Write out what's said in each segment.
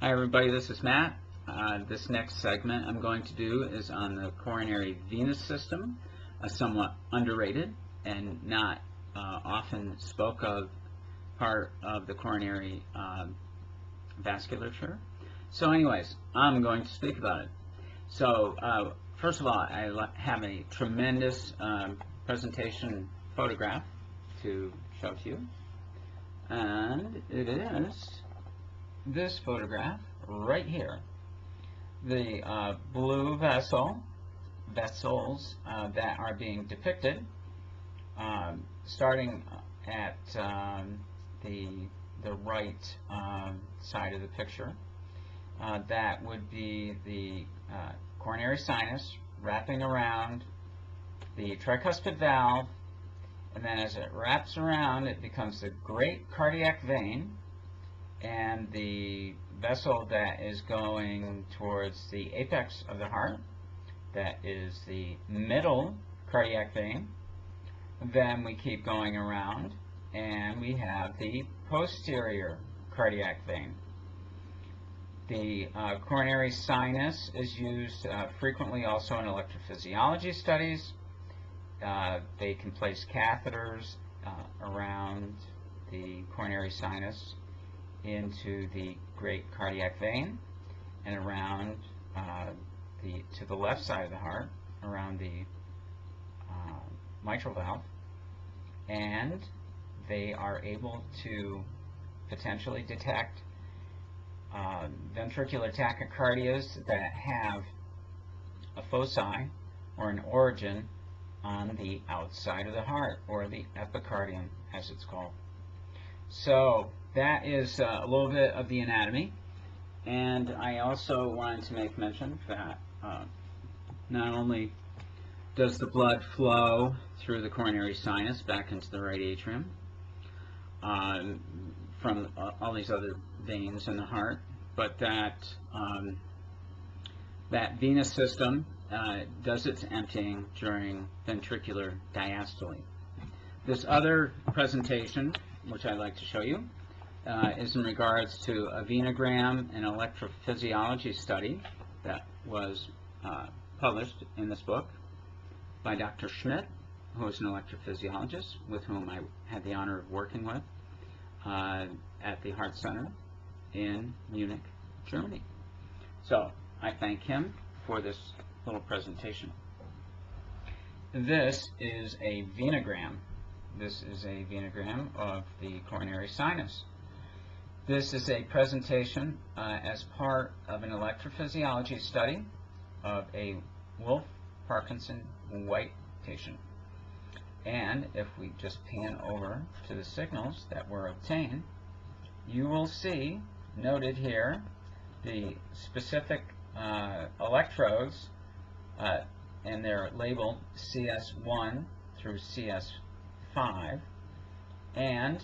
Hi everybody, this is Matt. This next segment I'm going to do is on the coronary venous system, a somewhat underrated and not often spoke of part of the coronary vasculature. So anyways, I'm going to speak about it. So first of all, I have a tremendous presentation photograph to show to you, and it is this photograph right here. The blue vessels that are being depicted, starting at the right side of the picture. That would be the coronary sinus wrapping around the tricuspid valve, and then as it wraps around, it becomes the great cardiac vein, and the vessel that is going towards the apex of the heart, that is the middle cardiac vein. Then we keep going around and we have the posterior cardiac vein. The coronary sinus is used frequently also in electrophysiology studies. They can place catheters around the coronary sinus into the great cardiac vein and around to the left side of the heart, around the mitral valve, and they are able to potentially detect ventricular tachycardias that have a foci or an origin on the outside of the heart, or the epicardium as it's called. So that is a little bit of the anatomy, and I also wanted to make mention that not only does the blood flow through the coronary sinus back into the right atrium from all these other veins in the heart, but that that venous system does its emptying during ventricular diastole. This other presentation, which I'd like to show you, is in regards to a venogram and electrophysiology study that was published in this book by Dr. Schmidt, who is an electrophysiologist with whom I had the honor of working with at the Heart Center in Munich, Germany. So I thank him for this little presentation. This is a venogram. This is a venogram of the coronary sinus. This is a presentation as part of an electrophysiology study of a Wolff-Parkinson-White patient. And if we just pan over to the signals that were obtained, you will see noted here the specific electrodes, and they're labeled CS1 through CS5, and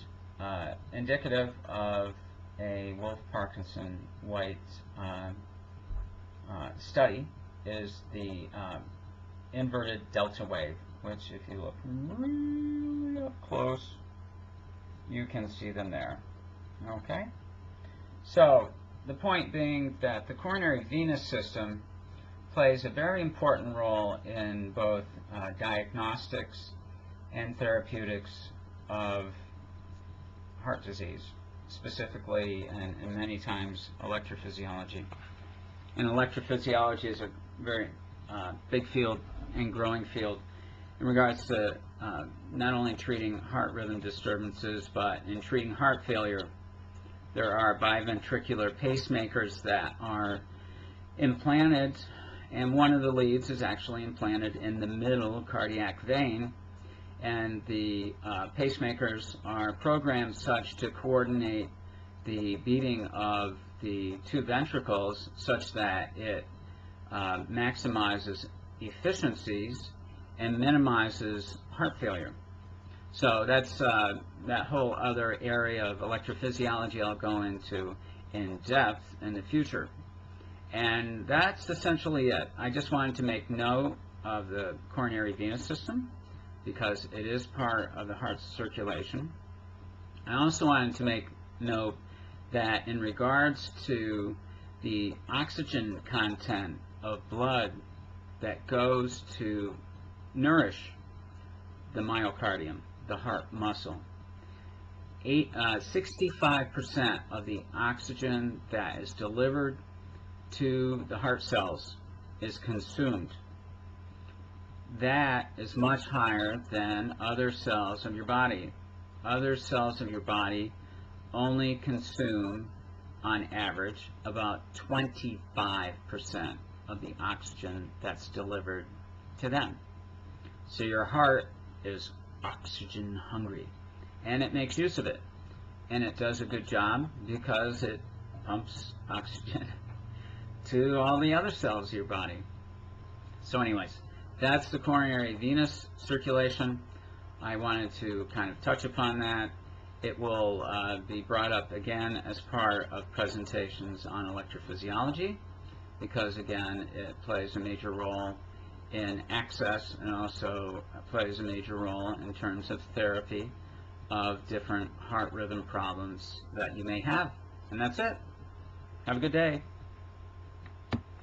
indicative of a Wolff-Parkinson-White study is the inverted delta wave, which if you look really up close, you can see them there. Okay? So the point being that the coronary venous system plays a very important role in both diagnostics and therapeutics of heart disease, specifically and many times electrophysiology. And electrophysiology is a very big field and growing field in regards to not only treating heart rhythm disturbances, but in treating heart failure. There are biventricular pacemakers that are implanted, and one of the leads is actually implanted in the middle cardiac vein, and the pacemakers are programmed such to coordinate the beating of the two ventricles such that it maximizes efficiencies and minimizes heart failure. So that's that whole other area of electrophysiology I'll go into in depth in the future. And that's essentially it. I just wanted to make note of the coronary venous system because it is part of the heart's circulation. I also wanted to make note that in regards to the oxygen content of blood that goes to nourish the myocardium, the heart muscle. 65% of the oxygen that is delivered to the heart cells is consumed. That is much higher than other cells of your body. Other cells of your body only consume, on average, about 25% of the oxygen that's delivered to them. So your heart is oxygen hungry, and it makes use of it, and it does a good job because it pumps oxygen to all the other cells of your body. So anyways, that's the coronary venous circulation. I wanted to kind of touch upon that. It will be brought up again as part of presentations on electrophysiology, because again it plays a major role in access and also plays a major role in terms of therapy of different heart rhythm problems that you may have. And that's it. Have a good day.